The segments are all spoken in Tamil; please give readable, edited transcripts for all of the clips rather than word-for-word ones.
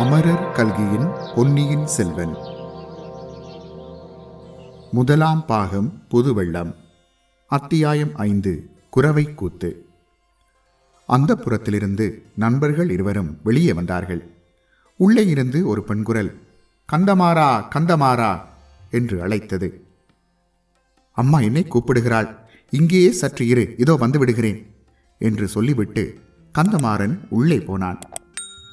அமரர் கல்கியின் பொன்னியின் செல்வன் முதலாம் பாகம் புதுவெள்ளம். அத்தியாயம் 5. குரவை கூத்து. அந்தப்புரத்திலிருந்து நண்பர்கள் இருவரும் வெளியே வந்தார்கள். உள்ளே இருந்து ஒரு பெண்குரல், கந்தமாறா கந்தமாறா என்று அழைத்தது. அம்மா என்னை கூப்பிடுகிறாள், இங்கேயே சற்று இரு, இதோ வந்து விடுகிறேன் என்று சொல்லிவிட்டு கந்தமாறன் உள்ளே போனான்.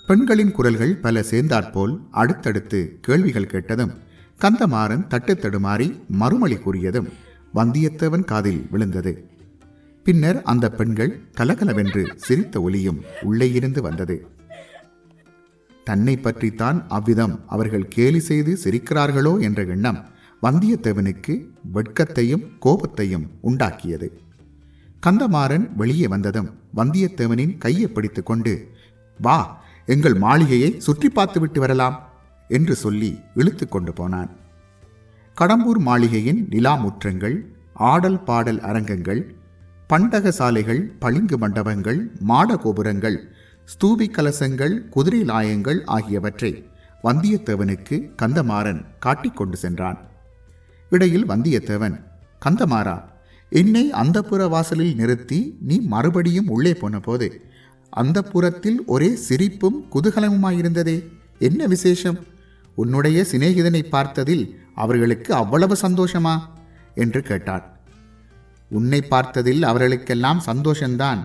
பெண்களின் குரல்கள் பல சேர்ந்தாற்போல் அடுத்தடுத்து கேள்விகள் கேட்டதும் கந்தமாறன் தட்டு தடுமாறி மறுமொழி கூறியதும் வந்தியத்தேவன் காதில் விழுந்தது. பின்னர் அந்த பெண்கள் கலகலவென்று சிரித்த ஒலியும் உள்ளே இருந்து வந்தது. தன்னை பற்றித்தான் அவ்விதம் அவர்கள் கேலி செய்து சிரிக்கிறார்களோ என்ற எண்ணம் வந்தியத்தேவனுக்கு வெட்கத்தையும் கோபத்தையும் உண்டாக்கியது. கந்தமாறன் வெளியே வந்ததும் வந்தியத்தேவனின் கையை பிடித்து கொண்டு, வா, எங்கள் மாளிகையை சுற்றி பார்த்துவிட்டு வரலாம் என்று சொல்லி இழுத்து கொண்டு போனான். கடம்பூர் மாளிகையின் நிலாமுற்றங்கள், ஆடல் பாடல் அரங்கங்கள், பண்டக சாலைகள், பளிங்கு மண்டபங்கள், மாட கோபுரங்கள், ஸ்தூபி கலசங்கள், குதிரை லாயங்கள் ஆகியவற்றை வந்தியத்தேவனுக்கு கந்தமாறன் காட்டிக்கொண்டு சென்றான். இடையில் வந்தியத்தேவன், கந்தமாறா, என்னை அந்தப்புற வாசலில் நிறுத்தி நீ மறுபடியும் உள்ளே போன போது அந்த புறத்தில் ஒரே சிரிப்பும் குதூகலமுமாயிருந்ததே, என்ன விசேஷம்? உன்னுடைய சிநேகிதனை பார்த்ததில் அவர்களுக்கு அவ்வளவு சந்தோஷமா என்று கேட்டான். உன்னை பார்த்ததில் அவர்களுக்கெல்லாம் சந்தோஷந்தான்.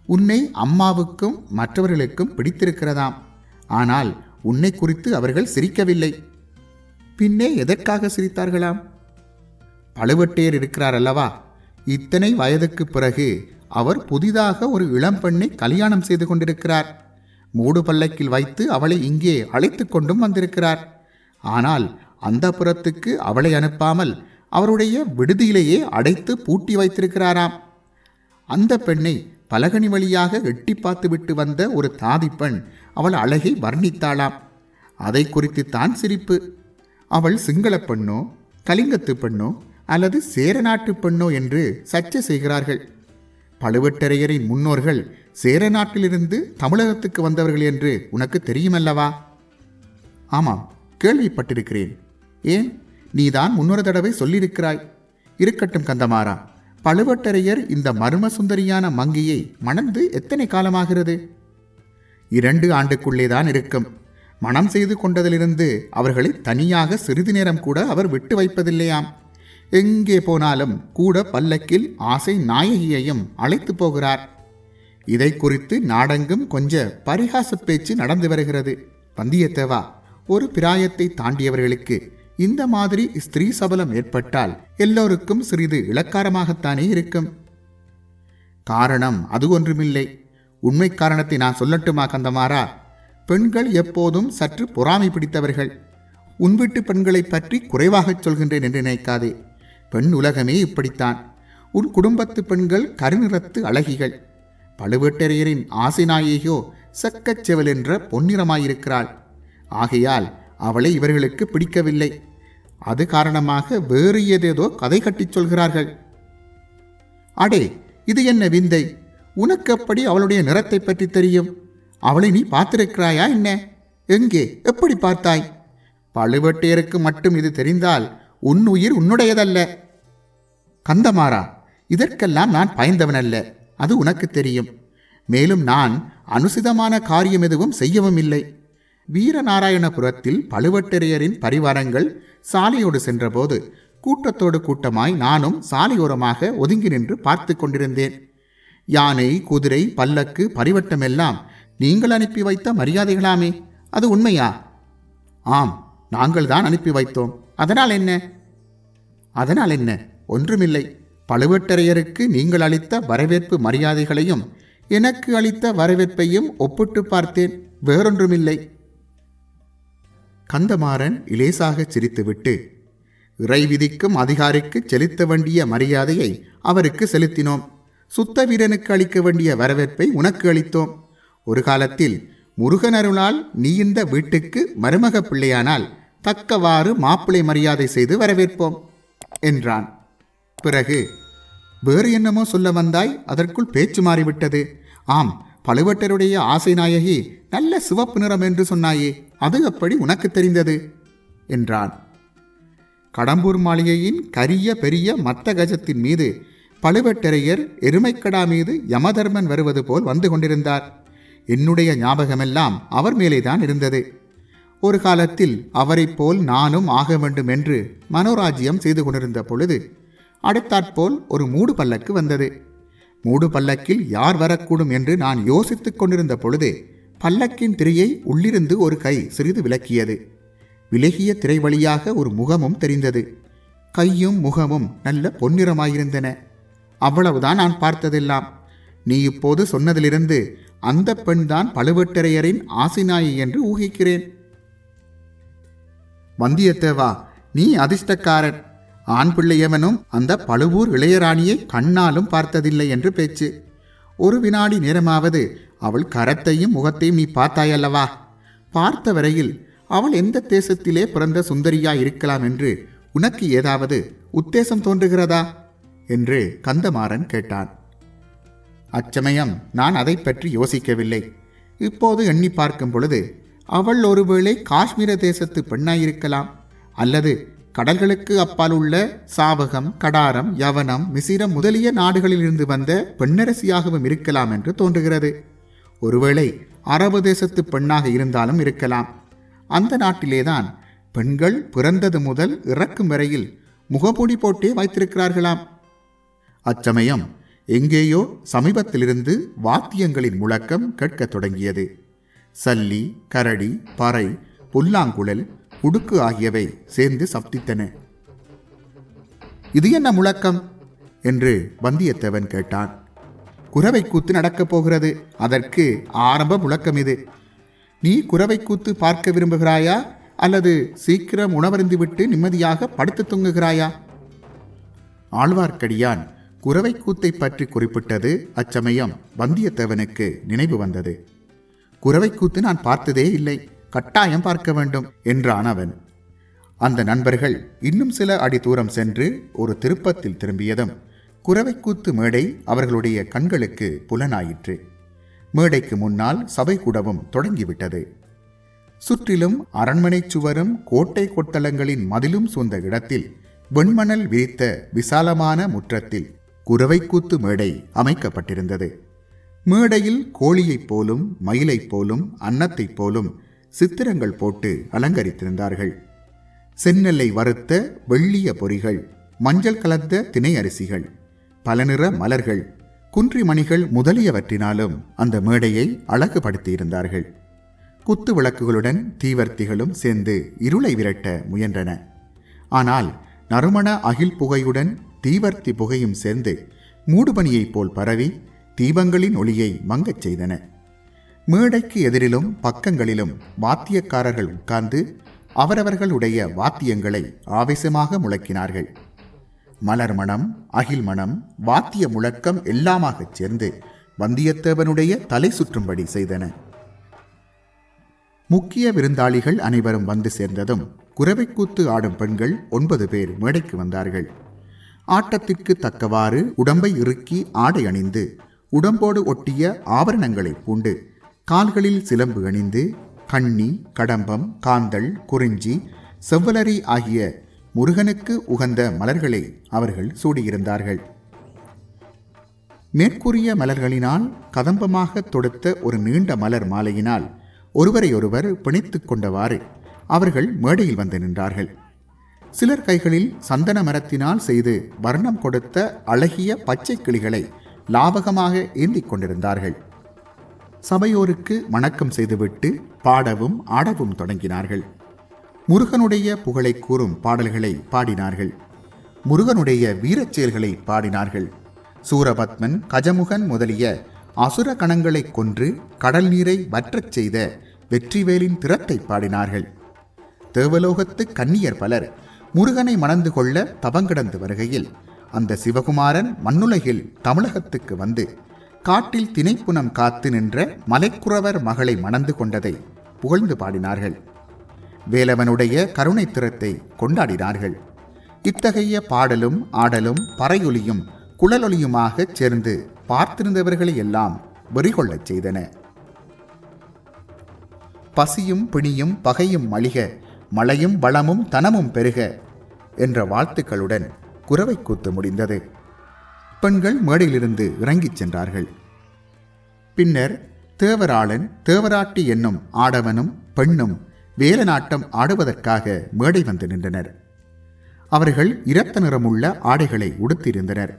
உன்னை அம்மாவுக்கும் மற்றவர்களுக்கும் பிடித்திருக்கிறதாம். ஆனால் உன்னை குறித்து அவர்கள் சிரிக்கவில்லை. பின்னே எதற்காக சிரித்தார்களாம்? பழுவட்டையர் இருக்கிறார் அல்லவா, இத்தனை வயதுக்கு பிறகு அவர் புதிதாக ஒரு இளம் பெண்ணை கல்யாணம் செய்து கொண்டிருக்கிறார். மூடு பல்லக்கில் வைத்து அவளை இங்கே அழைத்து கொண்டும் வந்திருக்கிறார். ஆனால் அந்த புறத்துக்கு அவளை அனுப்பாமல் அவருடைய விடுதியிலேயே அடைத்து பூட்டி வைத்திருக்கிறாராம். அந்த பெண்ணை பலகனி வழியாக எட்டி பார்த்துவிட்டு வந்த ஒரு தாதி பெண் அவள் அழகை வர்ணித்தாளாம். அதை குறித்துத்தான் சிரிப்பு. அவள் சிங்கள பெண்ணோ, கலிங்கத்து பெண்ணோ அல்லது சேர நாட்டு பெண்ணோ என்று சர்ச்சை செய்கிறார்கள். பழுவேட்டரையரின் முன்னோர்கள் சேர நாட்டிலிருந்து தமிழகத்துக்கு வந்தவர்கள் என்று உனக்கு தெரியுமல்லவா? ஆமாம், கேள்விப்பட்டிருக்கிறேன். ஏன், நீதான் முன்னொரு தடவை சொல்லியிருக்கிறாய். இருக்கட்டும் கந்தமாறா, பழுவேட்டரையர் இந்த மர்ம சுந்தரியான மங்கையை மணந்து எத்தனை காலமாகிறது? 2 ஆண்டுக்குள்ளேதான் இருக்கும். மணம் செய்து கொண்டதிலிருந்து அவர்களை தனியாக சிறிது நேரம் கூட அவர் விட்டு வைப்பதில்லையாம். எங்கே போனாலும் கூட பல்லக்கில் ஆசை நாயகியையும் அழைத்து போகிறார். இதை குறித்து நாடெங்கும் கொஞ்ச பரிகாச பேச்சு நடந்து வருகிறது. வந்தியத்தேவா, ஒரு பிராயத்தை தாண்டியவர்களுக்கு இந்த மாதிரி ஸ்திரீ சபலம் ஏற்பட்டால் எல்லோருக்கும் சிறிது இளக்காரமாகத்தானே இருக்கும். காரணம் அது ஒன்றுமில்லை. உண்மை காரணத்தை நான் சொல்லட்டுமா கந்தமாறா? பெண்கள் எப்போதும் சற்று பொறாமை பிடித்தவர்கள். உன் வீட்டு பெண்களை பற்றி குறைவாகச் சொல்கின்றேன் என்று நினைக்காதே. பெண் உலகமே இப்படித்தான். உன் குடும்பத்து பெண்கள் கருநிறத்து அழகிகள். பழுவேட்டரையரின் ஆசை நாயகியோ சக்கச்செவல் என்ற பொன்னிறமாயிருக்கிறாள். ஆகையால் அவளை இவர்களுக்கு பிடிக்கவில்லை. அது காரணமாக வேறு ஏதேதோ கதை கட்டிச் சொல்கிறார்கள். அடே, இது என்ன விந்தை? உனக்கு எப்படி அவளுடைய நிறத்தை பற்றி தெரியும்? அவளை நீ பார்த்திருக்கிறாயா என்ன? எங்கே, எப்படி பார்த்தாய்? பழுவேட்டையருக்கு மட்டும் இது தெரிந்தால் உன் உயிர் உன்னுடையதல்ல. கந்தமாறா, இதற்கெல்லாம் நான் பயந்தவனல்ல, அது உனக்கு தெரியும். மேலும் நான் அனுசிதமான காரியம் எதுவும் செய்யவும் இல்லை. வீரநாராயணபுரத்தில் பழுவேட்டரையரின் பரிவாரங்கள் சாலையோடு சென்றபோது கூட்டத்தோடு கூட்டமாய் நானும் சாலையோரமாக ஒதுங்கி நின்று பார்த்து கொண்டிருந்தேன். யானை, குதிரை, பல்லக்கு, பரிவட்டமெல்லாம் நீங்கள் அனுப்பி வைத்த மரியாதைகளாமே, அது உண்மையா? ஆம், நாங்கள் தான் அனுப்பி வைத்தோம். அதனால் என்ன? அதனால் என்ன? ஒன்றுமில்லை. பழுவேட்டரையருக்கு நீங்கள் அளித்த வரவேற்பு மரியாதைகளையும் எனக்கு அளித்த வரவேற்பையும் ஒப்பிட்டு பார்த்தேன், வேறொன்றுமில்லை. கந்தமாறன் இலேசாக சிரித்துவிட்டு, இறை விதிக்கும் அதிகாரிக்கு செலுத்த வேண்டிய மரியாதையை அவருக்கு செலுத்தினோம். சுத்த வீரனுக்கு அளிக்க வேண்டிய வரவேற்பை உனக்கு அளித்தோம். ஒரு காலத்தில் முருகன் அருளால் நீ இந்த வீட்டுக்கு மருமக பிள்ளையானால் தக்கவாறு மாப்பிளை மரியாதை செய்து வரவேற்போம் என்றான். பிறகு, வேறு என்னமோ சொல்ல வந்தாய், அதற்குள் பேச்சு மாறிவிட்டது. ஆம், பழுவேட்டருடைய ஆசை நாயகி நல்ல சிவப்பு நிறம் என்று சொன்னாயே, அது எப்படி உனக்கு தெரிந்தது என்றான். கடம்பூர் மாளிகையின் கரிய பெரிய மத்த கஜத்தின் மீது பழுவேட்டரையர் எருமைக்கடா மீது யமதர்மன் வருவது போல் வந்து கொண்டிருந்தார். என்னுடைய ஞாபகமெல்லாம் அவர் மேலேதான் இருந்தது. ஒரு காலத்தில் அவரைப் போல் நானும் ஆக வேண்டும் என்று மனோராஜ்யம் செய்து கொண்டிருந்த பொழுது அடுத்தாற்போல் ஒரு மூடு பல்லக்கு வந்தது. மூடு பல்லக்கில் யார் வரக்கூடும் என்று நான் யோசித்துக் கொண்டிருந்த பொழுது பல்லக்கின் திரையை உள்ளிருந்து ஒரு கை சிறிது விலக்கியது. விலகிய திரை வழியாக ஒரு முகமும் தெரிந்தது. கையும் முகமும் நல்ல பொன்னிறமாயிருந்தன. அவ்வளவுதான் நான் பார்த்ததெல்லாம். நீ இப்போது சொன்னதிலிருந்து அந்த பெண்தான் பழுவேட்டரையரின் ஆசினாயி என்று ஊகிக்கிறேன். வந்தியத்தேவா, நீ அதிர்ஷ்டக்காரன். ஆண் பிள்ளையவனும் அந்த பழுவூர் இளையராணியை கண்ணாலும் பார்த்ததில்லை என்று பேச்சு. ஒரு வினாடி நேரமாவது அவள் கரத்தையும் முகத்தையும் நீ பார்த்தாயல்லவா? பார்த்த வரையில் அவள் எந்த தேசத்திலே பிறந்த சுந்தரியா இருக்கலாம் என்று உனக்கு ஏதாவது உத்தேசம் தோன்றுகிறதா என்று கந்தமாறன் கேட்டான். அச்சமயம் நான் அதை பற்றி யோசிக்கவில்லை. இப்போது எண்ணி பார்க்கும் பொழுது அவள் ஒருவேளை காஷ்மீர தேசத்து பெண்ணாயிருக்கலாம், அல்லது கடல்களுக்கு அப்பால் உள்ள சாவகம், கடாரம், யவனம், மிசிரம் முதலிய நாடுகளிலிருந்து வந்த பெண்ணரசியாகவும் இருக்கலாம் என்று தோன்றுகிறது. ஒருவேளை அரபு தேசத்து பெண்ணாக இருந்தாலும் இருக்கலாம். அந்த நாட்டிலேதான் பெண்கள் பிறந்தது முதல் இறக்கும் வரையில் முகமூடி போட்டே வைத்திருக்கிறார்களாம். அச்சமயம் எங்கேயோ சமீபத்திலிருந்து வாத்தியங்களின் முழக்கம் கேட்கத் தொடங்கியது. சல்லி, கரடி, பறை, புல்லாங்குழல், உடுக்கு ஆகியவை சேர்ந்து சப்தித்தன. இது என்ன முழக்கம் என்று வந்தியத்தேவன் கேட்டான். குரவை கூத்து நடக்கப் போகிறது, அதற்கு ஆரம்ப முழக்கம் இது. நீ குரவை கூத்து பார்க்க விரும்புகிறாயா, அல்லது சீக்கிரம் உணவருந்திவிட்டு நிம்மதியாக படுத்து தூங்குகிறாயா? ஆழ்வார்க்கடியான் குரவை கூத்தை பற்றி குறிப்பிட்டது அச்சமயம் வந்தியத்தேவனுக்கு நினைவு வந்தது. குரவை கூத்து நான் பார்த்ததே இல்லை, கட்டாயம் பார்க்க வேண்டும் என்றான் அவன். அந்த நண்பர்கள் இன்னும் சில அடி தூரம் சென்று ஒரு திருப்பத்தில் திரும்பியதும் குரவைக்கூத்து மேடை அவர்களுடைய கண்களுக்கு புலனாயிற்று. மேடைக்கு முன்னால் சபை கூடவும் தொடங்கிவிட்டது. சுற்றிலும் அரண்மனை சுவரும் கோட்டை கொத்தளங்களின் மதிலும் சூழ்ந்த இடத்தில் வெண்மணல் விரித்த விசாலமான முற்றத்தில் குரவைக்கூத்து மேடை அமைக்கப்பட்டிருந்தது. மேடையில் கோழியைப் போலும், மயிலைப் போலும், அன்னத்தைப் போலும் சித்திரங்கள் போட்டு அலங்கரித்திருந்தார்கள். செந்நெல்லை வறுத்த வெள்ளிய பொறிகள், மஞ்சள் கலந்த தினை அரிசிகள், பல நிற மலர்கள், குன்றிமணிகள் முதலியவற்றினாலும் அந்த மேடையை அழகுபடுத்தியிருந்தார்கள். குத்து விளக்குகளுடன் தீவர்த்திகளும் சேர்ந்து இருளை விரட்ட முயன்றன. ஆனால் நறுமண அகில் புகையுடன் தீவர்த்தி புகையும் சேர்ந்து மூடுபனியைப் போல் பரவி தீபங்களின் ஒளியை மங்கச் செய்தன. மேடைக்கு எதிரிலும் பக்கங்களிலும் வாத்தியக்காரர்கள் உட்கார்ந்து அவரவர்களுடைய வாத்தியங்களை ஆவேசமாக முழக்கினார்கள். மலர் மணம், அகில் மணம், வாத்திய முழக்கம் எல்லாமாகச் சேர்ந்து வந்தியத்தேவனுடைய தலை சுற்றும்படி செய்தன. முக்கிய விருந்தாளிகள் அனைவரும் வந்து சேர்ந்ததும் குரவைக்கூத்து ஆடும் பெண்கள் 9 பேர் மேடைக்கு வந்தார்கள். ஆட்டத்திற்கு தக்கவாறு உடம்பை இறுக்கி ஆடை அணிந்து உடம்போடு ஒட்டிய ஆபரணங்களை பூண்டு கால்களில் சிலம்பு அணிந்து கண்ணி, கடம்பம், காந்தள், குறிஞ்சி, செவ்வலரி ஆகிய முருகனுக்கு உகந்த மலர்களை அவர்கள் சூடியிருந்தார்கள். மேற்கூறிய மலர்களினால் கதம்பமாக தொடுத்த ஒரு நீண்ட மலர் மாலையினால் ஒருவரையொருவர் பிணைத்து கொண்டவாறு அவர்கள் மேடையில் வந்து நின்றார்கள். சிலர் கைகளில் சந்தன மரத்தினால் செய்து வர்ணம் கொடுத்த அழகிய பச்சை கிளிகளை லாபகமாக ஏந்திக் கொண்டிருந்தார்கள். சபையோருக்கு வணக்கம் செய்துவிட்டு பாடவும் ஆடவும் தொடங்கினார்கள். முருகனுடைய புகழை கூறும் பாடல்களை பாடினார்கள். முருகனுடைய வீரச் செயல்களை பாடினார்கள். சூரபத்மன், கஜமுகன் முதலிய அசுர கணங்களை கொன்று கடல் நீரை வற்றச் செய்த வெற்றிவேலின் திறத்தை பாடினார்கள். தேவலோகத்து கன்னியர் பலர் முருகனை மணந்து கொள்ள தவங்கிடந்து வருகையில் அந்த சிவகுமாரன் மண்ணுலகில் தமிழகத்துக்கு வந்து காட்டில் திணைப்புனம் காத்து நின்ற மலைக்குறவர் மகளை மணந்து கொண்டதை புகழ்ந்து பாடினார்கள். வேலவனுடைய கருணை திறத்தை கொண்டாடினார்கள். இத்தகைய பாடலும் ஆடலும் பறையொலியும் குழலொலியுமாகச் சேர்ந்து பார்த்திருந்தவர்களை எல்லாம் வெறிகொள்ளச் செய்தன. பசியும் பிணியும் பகையும் மலிக, மழையும் வளமும் தனமும் பெருக என்ற வாழ்த்துக்களுடன் குரவை கூத்து முடிந்தது. பெண்கள் மேடையிலிருந்து இறங்கிச் சென்றார்கள். பின்னர் தேவராளன், தேவராட்டி என்னும் ஆடவனும் பெண்ணும் வேலநாட்டம் ஆடுவதற்காக மேடை வந்து நின்றனர். அவர்கள் இரத்த நிறமுள்ள ஆடைகளை உடுத்தியிருந்தனர்.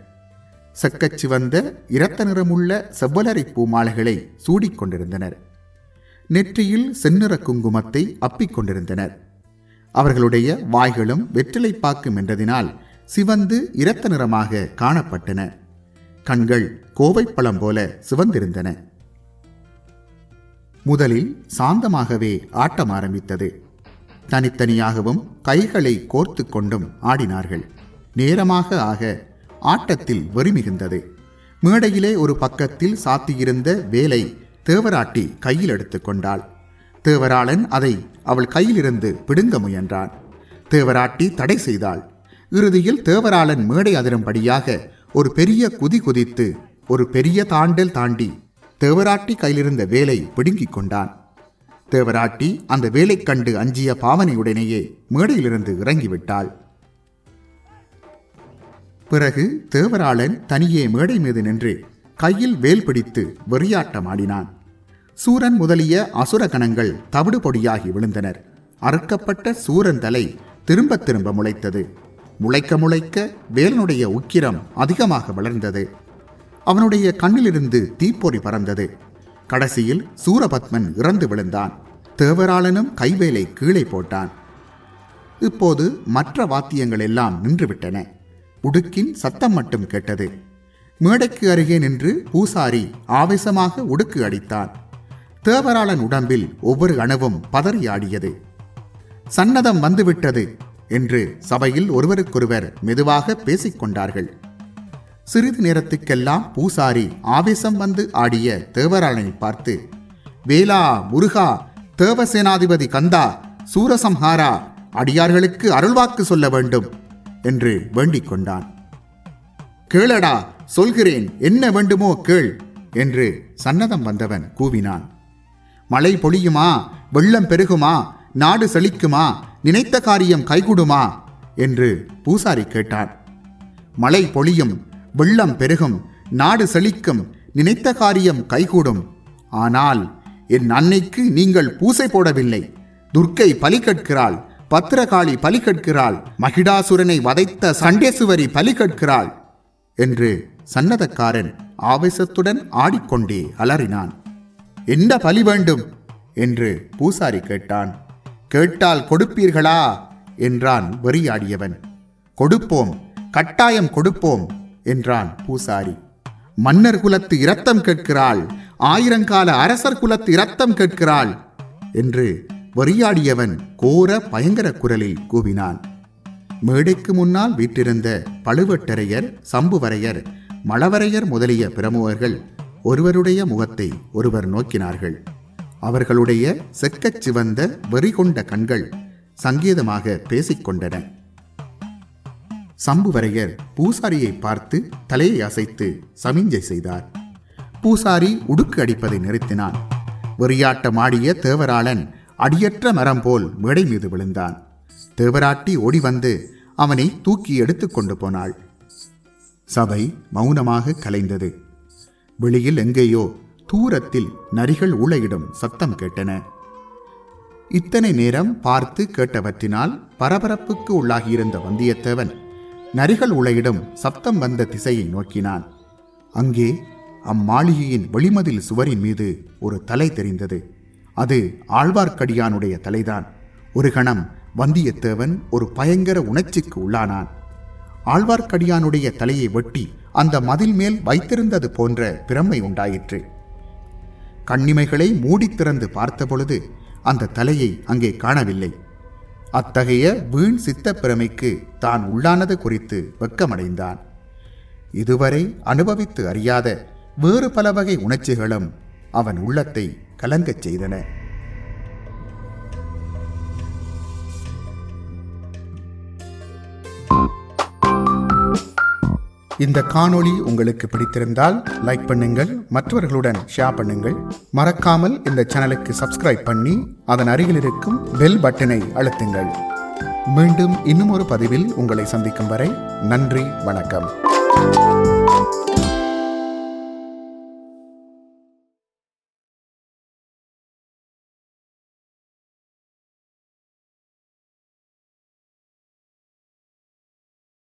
செக்கச்சிவந்த இரத்த நிறமுள்ள செவ்வலரை பூமாலைகளை சூடிக்கொண்டிருந்தனர். நெற்றியில் செந்நிற குங்குமத்தை அப்பிக் கொண்டிருந்தனர். அவர்களுடைய வாய்களும் வெற்றிலைப்பாக்கும் என்றதினால் சிவந்து இரத்த நிறமாக காணப்பட்டன. கண்கள் கோவைப்பழம் போல சிவந்திருந்தன. முதலில் சாந்தமாகவே ஆட்டம் ஆரம்பித்தது. தனித்தனியாகவும் கைகளை கோர்த்து கொண்டும் ஆடினார்கள். நேரமாக ஆக ஆட்டத்தில் வெறி மிகுந்தது. மேடையிலே ஒரு பக்கத்தில் சாத்தியிருந்த வேலை தேவராட்டி கையில் எடுத்து கொண்டாள். தேவராளன் அதை அவள் கையிலிருந்து பிடுங்க முயன்றான். தேவராட்டி தடை செய்தாள். இறுதியில் தேவராளன் மேடை அதிரும்படியாக ஒரு பெரிய குதி குதித்து ஒரு பெரிய தாண்டல் தாண்டி தேவராட்டி கையிலிருந்த வேலை பிடுங்கிக் கொண்டான். தேவராட்டி அந்த வேலை கண்டு அஞ்சிய பாவனையுடனேயே மேடையிலிருந்து இறங்கிவிட்டாள். பிறகு தேவராளன் தனியே மேடை மீது நின்று கையில் வேல் பிடித்து வெறியாட்டமாடினான். சூரன் முதலிய அசுர கணங்கள் தவிடு பொடியாகி விழுந்தனர். அறுக்கப்பட்ட சூரன் தலை திரும்ப திரும்ப முளைத்தது. முளைக்க முளைக்க வேலனுடைய உக்கிரம் அதிகமாக வளர்ந்தது. அவனுடைய கண்ணிலிருந்து தீப்பொறி பறந்தது. கடைசியில் சூரபத்மன் இறந்து விழுந்தான். தேவராளனும் கைவேலை கீழே போட்டான். இப்போது மற்ற வாத்தியங்கள் எல்லாம் நின்றுவிட்டன. உடுக்கின் சத்தம் மட்டும் கேட்டது. மேடைக்கு அருகே நின்று பூசாரி ஆவேசமாக உடுக்கு அடித்தான். தேவராளன் உடம்பில் ஒவ்வொரு அணுவும் பதறியாடியது. சன்னதம் வந்துவிட்டது என்று சபையில் ஒருவருக்கொருவர் மெதுவாக பேசிக்கொண்டார்கள். சிறிது நேரத்துக்கெல்லாம் பூசாரி ஆவேசம் வந்து ஆடிய தேவராளனை பார்த்து, வேலா, முருகா, தேவசேனாதிபதி கந்தா, சூரசம்ஹாரா, அடியார்களுக்கு அருள்வாக்கு சொல்ல வேண்டும் என்று வேண்டிக் கொண்டான். கேளடா, சொல்கிறேன், என்ன வேண்டுமோ கேள் என்று சன்னதம் வந்தவன் கூவினான். மழை பொழியுமா, வெள்ளம் பெருகுமா, நாடு செழிக்குமா, நினைத்த காரியம் கைகூடுமா என்று பூசாரி கேட்டான். மழை பொழியும், வெள்ளம் பெருகும், நாடு செழிக்கும், நினைத்த காரியம் கைகூடும். ஆனால் என் அன்னைக்கு நீங்கள் பூசை போடவில்லை. துர்க்கை பலி கேட்கிறாள், பத்திரகாளி பலி கேட்கிறாள், மகிடாசுரனை வதைத்த சண்டேசுவரி பலி கேட்கிறாள் என்று சன்னதக்காரன் ஆவேசத்துடன் ஆடிக்கொண்டே அலறினான். என்ன பலி வேண்டும் என்று பூசாரி கேட்டான். கேட்டால் கொடுப்பீர்களா என்றான் வெறியாடியவன். கொடுப்போம், கட்டாயம் கொடுப்போம் என்றான் பூசாரி. மன்னர் குலத்து இரத்தம் கேட்கிறாள், ஆயிரங்கால அரசர் குலத்து இரத்தம் கேட்கிறாள் என்று வெறியாடியவன் கோர பயங்கர குரலில் கூவினான். மேடைக்கு முன்னால் வீற்றிருந்த பழுவட்டரையர், சம்புவரையர், மழவரையர் முதலிய பிரமுகர்கள் ஒருவருடைய முகத்தை ஒருவர் நோக்கினார்கள். அவர்களுடைய செக்கச் சிவந்த வெறிகொண்ட கண்கள் சங்கேதமாக பேசிக்கொண்டன. சம்புவரையர் பூசாரியை பார்த்து தலையை அசைத்து சமிஞ்சை செய்தார். பூசாரி உடுக்கு அடிப்பதை நிறுத்தினான். வெறியாட்டமாடிய தேவராளன் அடியற்ற மரம் போல் மேடை மீது விழுந்தான். தேவராட்டி ஓடி வந்து அவனை தூக்கி எடுத்து கொண்டு போனாள். சபை மௌனமாக கலைந்தது. வெளியில் எங்கேயோ தூரத்தில் நரிகள் ஊளையிடும் சத்தம் கேட்டன. இத்தனை நேரம் பார்த்து கேட்டவற்றினால் பரபரப்புக்கு உள்ளாகியிருந்த வந்தியத்தேவன் நரிகள் ஊளையிடும் சப்தம் வந்த திசையை நோக்கினான். அங்கே அம்மாளிகையின் வெளிமதில் சுவரின் மீது ஒரு தலை தெரிந்தது. அது ஆழ்வார்க்கடியானுடைய தலைதான். ஒரு கணம் வந்தியத்தேவன் ஒரு பயங்கர உணர்ச்சிக்கு உள்ளானான். ஆழ்வார்க்கடியானுடைய தலையை வெட்டி அந்த மதில் மேல் வைத்திருந்தது போன்ற பிரமை உண்டாயிற்று. கண்ணிமைகளை மூடி திறந்து பார்த்தபொழுது அந்த தலையை அங்கே காணவில்லை. அத்தகைய வீண் சித்த பிரமைக்கு தான் உள்ளானது குறித்து வெட்கமடைந்தான். இதுவரை அனுபவித்து அறியாத வேறு பல வகை உணர்ச்சிகளும் அவன் உள்ளத்தை கலங்கச் செய்தன. இந்த காணொளி உங்களுக்கு பிடித்திருந்தால் லைக் பண்ணுங்கள், மற்றவர்களுடன் ஷேர் பண்ணுங்கள். மறக்காமல் இந்த சேனலுக்கு சப்ஸ்கிரைப் பண்ணி அதன் அருகில் இருக்கும் பெல் பட்டனை அழுத்துங்கள். மீண்டும் இன்னும் ஒரு பதிவில் உங்களை சந்திக்கும் வரை நன்றி, வணக்கம்.